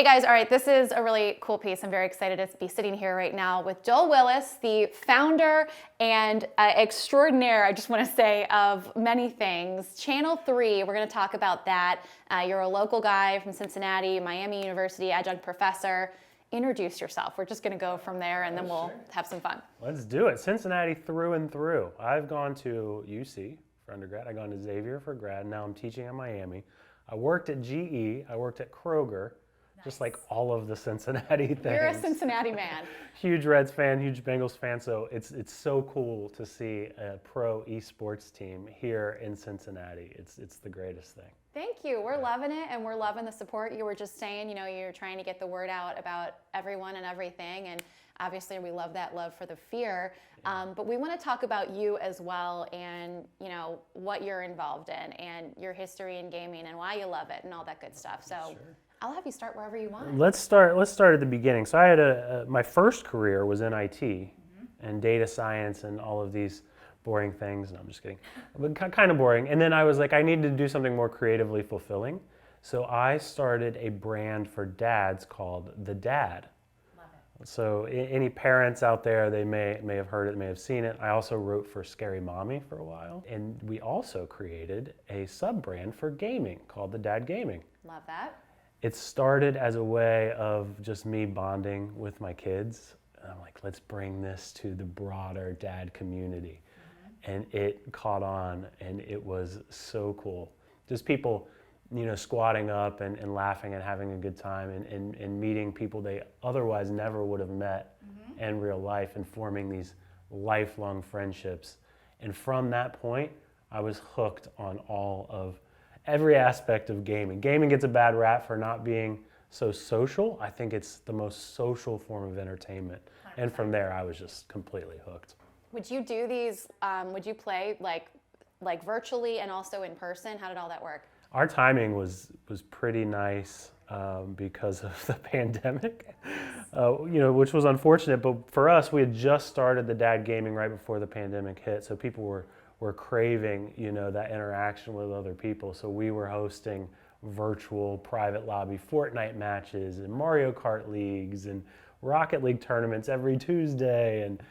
Hey guys, all right, this is a really cool piece. I'm very excited to be sitting here right now with Joel Willis, the founder and extraordinaire, I just want to say, of many things. Channel 3, we're going to talk about that. You're a local guy from Cincinnati, Miami University, adjunct professor. Introduce yourself. We're just going to go from there and then we'll have some fun. Let's do it. Cincinnati through and through. I've gone to UC for undergrad. I've gone to Xavier for grad. Now I'm teaching at Miami. I worked at GE. I worked at Kroger. Just like all of the Cincinnati things. You're a Cincinnati man. Huge Reds fan, huge Bengals fan. So it's so cool to see a pro esports team here in Cincinnati. It's the greatest thing. Thank you. We're loving it, and we're loving the support. You were just saying, you're trying to get the word out about everyone and everything, and obviously we love that love for the Fear. But we want to talk about you as well, and what you're involved in, and your history in gaming, and why you love it, and all that good stuff. So. Sure. I'll have you start wherever you want. Let's start at the beginning. So I had my first career was in IT and data science and all of these boring things. No, I'm just kidding, but kind of boring. And then I was like, I need to do something more creatively fulfilling. So I started a brand for dads called The Dad. Love it. So any parents out there, they may have heard it, may have seen it. I also wrote for Scary Mommy for a while. And we also created a sub-brand for gaming called The Dad Gaming. Love that. It started as a way of just me bonding with my kids. And I'm like, let's bring this to the broader dad community. And it caught on, and it was so cool. Just people, squatting up and laughing and having a good time and meeting people they otherwise never would have met in real life and forming these lifelong friendships. And from that point, I was hooked on all of every aspect of gaming. Gaming gets a bad rap for not being so social. I think it's the most social form of entertainment. 100%. And from there, I was just completely hooked. Would you do these, would you play like virtually and also in person? How did all that work? Our timing was pretty nice because of the pandemic, which was unfortunate. But for us, we had just started the Dad Gaming right before the pandemic hit. So people were craving, that interaction with other people. So we were hosting virtual private lobby Fortnite matches and Mario Kart leagues and Rocket League tournaments every Tuesday. And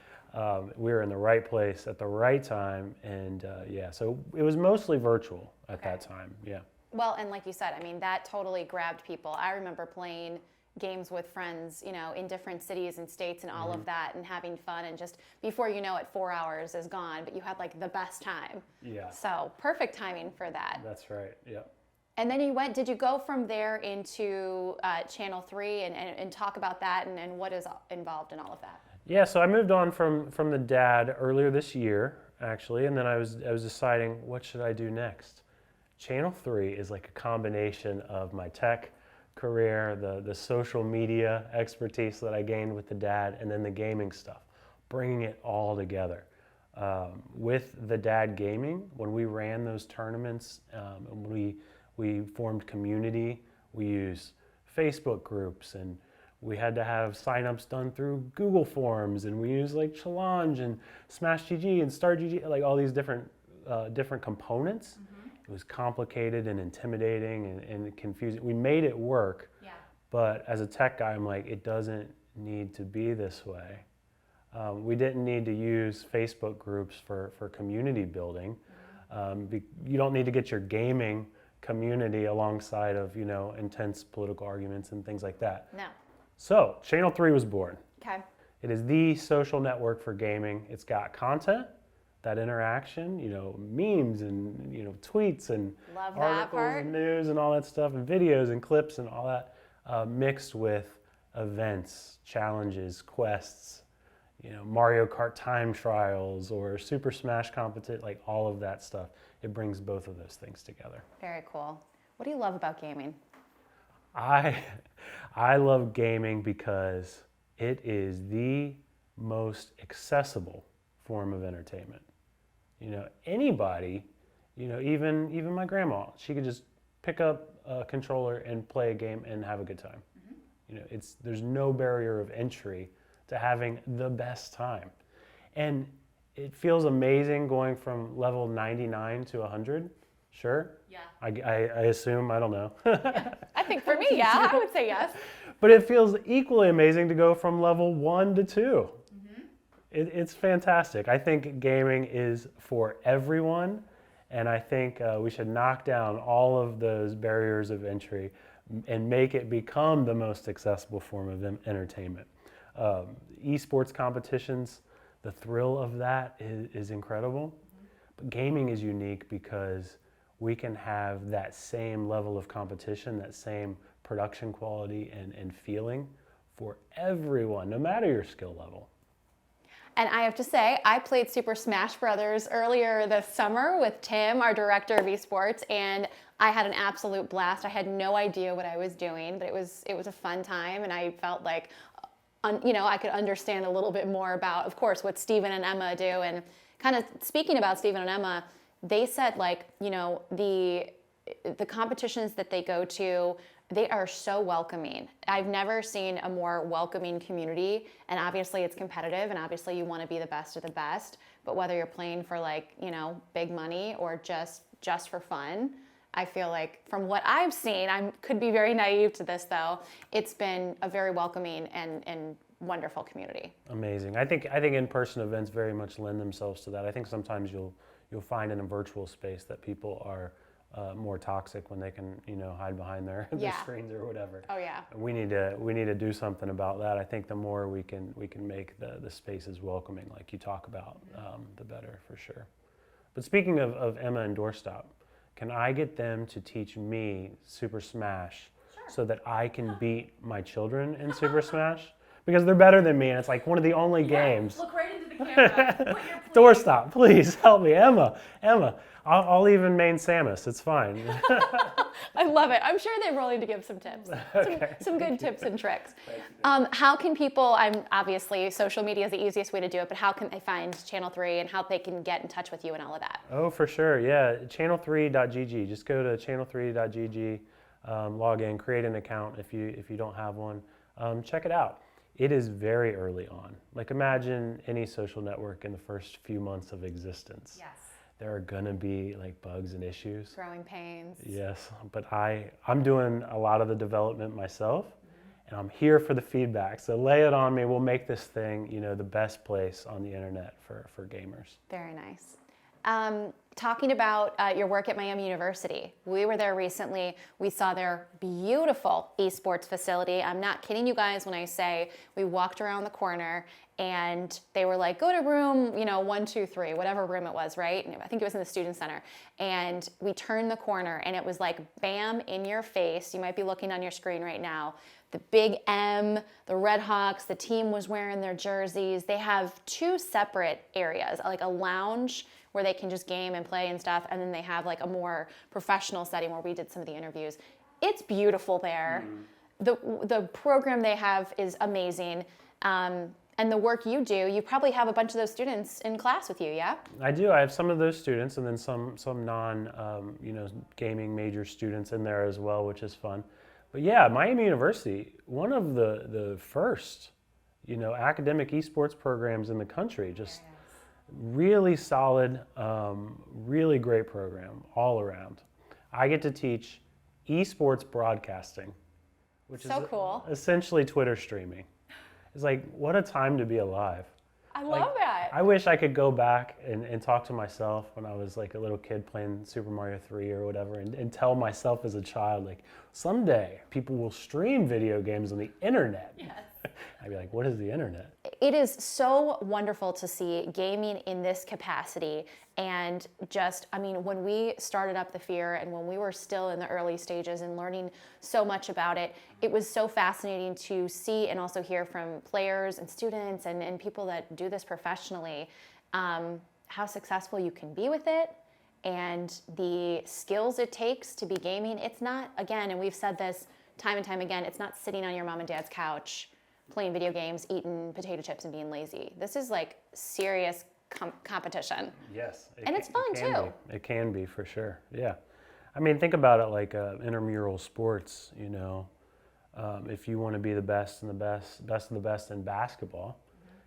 we were in the right place at the right time. And so it was mostly virtual at that time. Yeah. Well, and like you said, that totally grabbed people. I remember playing games with friends, in different cities and states and all of that, and having fun, and just before you know it, 4 hours is gone, but you had like the best time. Yeah. So perfect timing for that. That's right. Yeah. And then did you go from there into Channel 3 and talk about that and what is involved in all of that? Yeah, so I moved on from the Dad earlier this year, actually, and then I was deciding, what should I do next? Channel 3 is like a combination of my tech career, the social media expertise that I gained with the Dad, and then the gaming stuff, bringing it all together. With the Dad Gaming, when we ran those tournaments, we formed community. We used Facebook groups, and we had to have signups done through Google Forms, and we used like Challenge and Smash GG and Star GG, like all these different components. It was complicated and intimidating and confusing. We made it work, but as a tech guy, I'm like, it doesn't need to be this way. We didn't need to use Facebook groups for community building. You don't need to get your gaming community alongside of intense political arguments and things like that. No. So Channel 3 was born. Okay. It is the social network for gaming. It's got content, that interaction, memes and tweets and articles and news and all that stuff, and videos and clips and all that, mixed with events, challenges, quests, Mario Kart time trials or Super Smash competition, like all of that stuff. It brings both of those things together. Very cool. What do you love about gaming? I love gaming because it is the most accessible form of entertainment. Anybody, even my grandma, she could just pick up a controller and play a game and have a good time. There's no barrier of entry to having the best time. And it feels amazing going from level 99 to 100. Sure? Yeah. I assume, I don't know. Yeah. I think for me, yeah, I would say yes. But it feels equally amazing to go from level 1 to 2. It's fantastic. I think gaming is for everyone, and I think we should knock down all of those barriers of entry and make it become the most accessible form of entertainment. Esports competitions, the thrill of that is incredible. But gaming is unique because we can have that same level of competition, that same production quality and feeling for everyone, no matter your skill level. And I have to say, I played Super Smash Brothers earlier this summer with Tim, our director of esports, and I had an absolute blast. I had no idea what I was doing, but it was a fun time, and I felt like, I could understand a little bit more about, of course, what Steven and Emma do. And kind of speaking about Steven and Emma, they said the competitions that they go to, they are so welcoming. I've never seen a more welcoming community, and obviously it's competitive, and obviously you want to be the best of the best, but whether you're playing for big money or just for fun, I feel like from what I've seen, I could be very naive to this though, it's been a very welcoming and wonderful community. Amazing. I think in-person events very much lend themselves to that. I think sometimes you'll find in a virtual space that people are more toxic when they can, hide behind their screens or whatever. Oh yeah. We need to do something about that. I think the more we can make the spaces welcoming, like you talk about, the better for sure. But speaking of Emma and Doorstop, can I get them to teach me Super Smash so that I can beat my children in Super Smash? Because they're better than me, and it's like one of the only games. Look right into the camera. Doorstop, please help me, Emma. I'll even main Samus. It's fine. I love it. I'm sure they're willing to give some tips, some good tips and tricks. How can people? Obviously social media is the easiest way to do it, but how can they find Channel 3 and how they can get in touch with you and all of that? Oh, for sure. Yeah, channel3.gg. Just go to channel3.gg, log in, create an account if you don't have one. Check it out. It is very early on. Like imagine any social network in the first few months of existence. Yes. There are gonna be like bugs and issues. Growing pains. Yes, but I'm doing a lot of the development myself, and I'm here for the feedback. So lay it on me. We'll make this thing, the best place on the internet for gamers. Very nice. Talking about your work at Miami University. We were there recently. We saw their beautiful esports facility. I'm not kidding you guys when I say we walked around the corner and they were like, go to room, 123, whatever room it was, right? And I think it was in the student center. And we turned the corner and it was like, bam, in your face. You might be looking on your screen right now. The big M, the Red Hawks, the team was wearing their jerseys. They have two separate areas, like a lounge where they can just game and play and stuff, and then they have like a more professional setting where we did some of the interviews. It's beautiful there. The program they have is amazing. And the work you do, you probably have a bunch of those students in class with you, yeah? I do. I have some of those students, and then some non, gaming major students in there as well, which is fun. But yeah, Miami University, one of the first, academic esports programs in the country. Just really solid, really great program all around. I get to teach esports broadcasting, which is cool. Essentially Twitter streaming. It's like, what a time to be alive. I love that. I wish I could go back and talk to myself when I was like a little kid playing Super Mario 3 or whatever and tell myself as a child, like, someday people will stream video games on the internet. Yes. I'd be like, what is the internet? It is so wonderful to see gaming in this capacity, and when we started up the Fear and when we were still in the early stages and learning so much about it, it was so fascinating to see and also hear from players and students and people that do this professionally, how successful you can be with it and the skills it takes to be gaming. It's not, again, and we've said this time and time again, it's not sitting on your mom and dad's couch playing video games, eating potato chips, and being lazy. This is like serious competition. Yes. It's fun too. It can be, for sure. Yeah. I mean, think about it like intramural sports, if you want to be the best and the best of the best in basketball,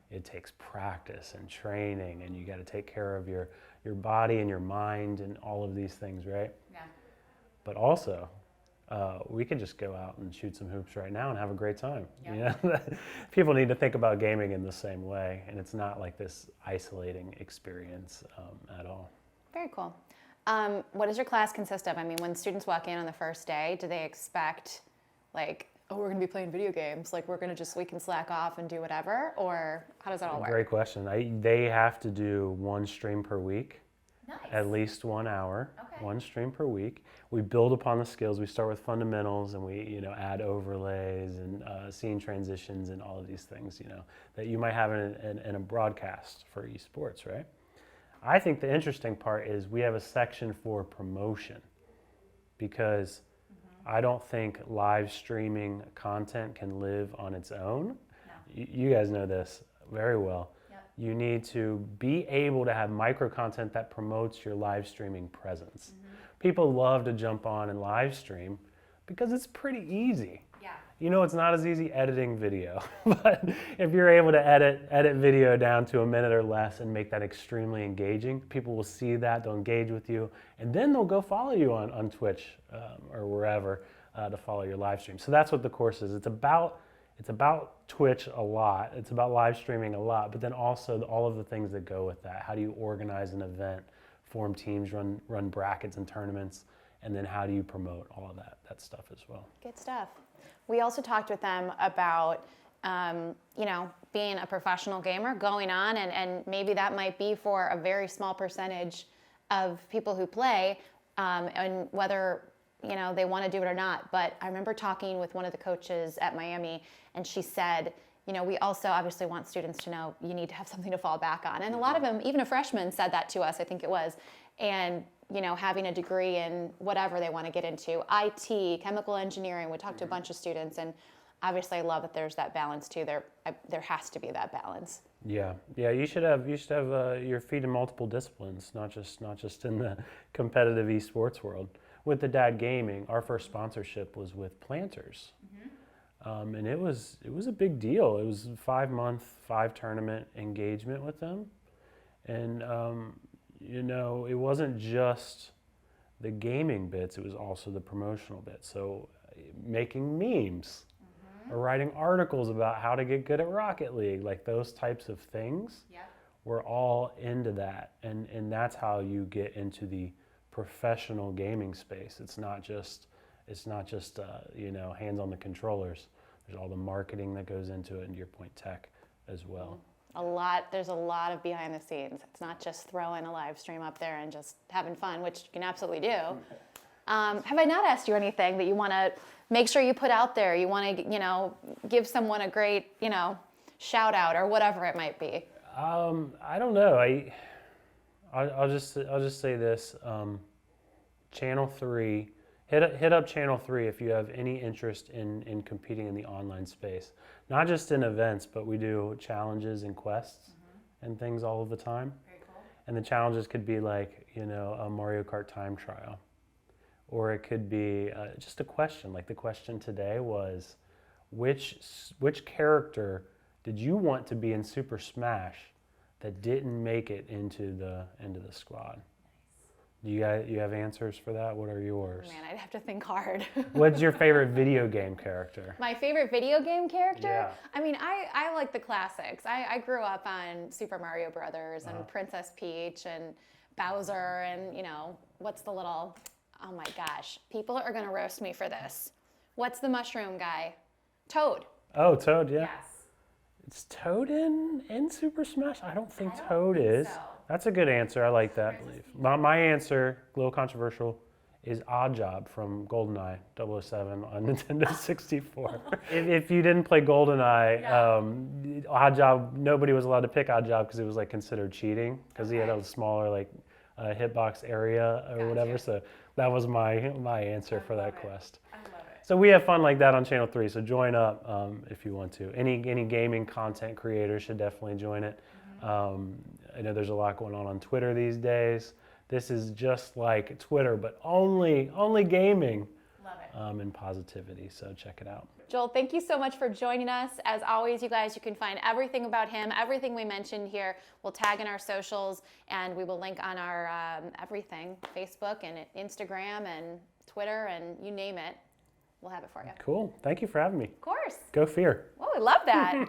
it takes practice and training, and you got to take care of your body and your mind and all of these things, right? Yeah. But also, we could just go out and shoot some hoops right now and have a great time. You know? People need to think about gaming in the same way, and it's not like this isolating experience at all. Very cool. What does your class consist of? I mean, when students walk in on the first day, do they expect like, oh, we're going to be playing video games, like we can slack off and do whatever, or how does that all work? Great question. They have to do one stream per week. Nice. At least 1 hour, Okay. one stream per week. We build upon the skills. We start with fundamentals, and we add overlays and scene transitions and all of these things that you might have in a broadcast for esports, right? I think the interesting part is we have a section for promotion, because I don't think live streaming content can live on its own. No. You guys know this very well. You need to be able to have micro content that promotes your live streaming presence. People love to jump on and live stream because it's pretty easy. Yeah. It's not as easy editing video, but if you're able to edit video down to a minute or less and make that extremely engaging, people will see that, they'll engage with you, and then they'll go follow you on Twitch or wherever to follow your live stream. So that's what the course is. It's about Twitch a lot. It's about live streaming a lot, but then also all of the things that go with that. How do you organize an event, form teams, run brackets and tournaments, and then how do you promote all of that stuff as well. Good stuff. We also talked with them about, being a professional gamer, going on, and maybe that might be for a very small percentage of people who play, and whether they want to do it or not. But I remember talking with one of the coaches at Miami, and she said, we also obviously want students to know you need to have something to fall back on. And a lot of them, even a freshman said that to us, I think it was. And, having a degree in whatever they want to get into, IT, chemical engineering, we talked to a bunch of students, and obviously I love that there's that balance too. There has to be that balance. Yeah. You should have your feet in multiple disciplines, not just in the competitive esports world. With the Dad Gaming, our first sponsorship was with Planters, and it was a big deal. It was a 5-month, 5-tournament engagement with them, and it wasn't just the gaming bits; it was also the promotional bits. So, making memes, or writing articles about how to get good at Rocket League, like those types of things. Yeah. We're all into that, and that's how you get into the professional gaming space. It's not just hands on the controllers. There's all the marketing that goes into it, and to your point, tech as well. There's a lot of behind the scenes. It's not just throwing a live stream up there and just having fun, which you can absolutely do. Have I not asked you anything that you want to make sure you put out there? You want to give someone a great shout out or whatever it might be. I don't know. I'll just say this. Channel 3, hit up Channel 3 if you have any interest in competing in the online space. Not just in events, but we do challenges and quests and things all of the time. Very cool. And the challenges could be like, a Mario Kart time trial. Or it could be just a question. Like the question today was, which character did you want to be in Super Smash that didn't make it into the squad? Do you have answers for that? What are yours? Man, I'd have to think hard. What's your favorite video game character? My favorite video game character? Yeah. I mean, I like the classics. I grew up on Super Mario Brothers and Princess Peach and Bowser and, what's the little, oh my gosh, people are going to roast me for this. What's the mushroom guy? Toad. Oh, Toad, yeah. Yes. Is Toad in Super Smash? I don't think Toad is. So. That's a good answer. I like that belief. My answer, a little controversial, is Oddjob from GoldenEye 007 on Nintendo 64. if you didn't play GoldenEye, Oddjob, nobody was allowed to pick Oddjob because it was considered cheating because he had a smaller hitbox area or whatever. So that was my answer for that quest. I love it. So we have fun like that on Channel 3. So join up if you want to. Any gaming content creators should definitely join it. I know there's a lot going on Twitter these days. This is just like Twitter, but only gaming. Love it. And positivity. So check it out. Joel, thank you so much for joining us. As always, you guys, you can find everything about him, everything we mentioned here. We'll tag in our socials, and we will link on our everything, Facebook and Instagram and Twitter and you name it. we'll have it for you. Cool. Thank you for having me. Of course. Go Fear. Oh, I love that.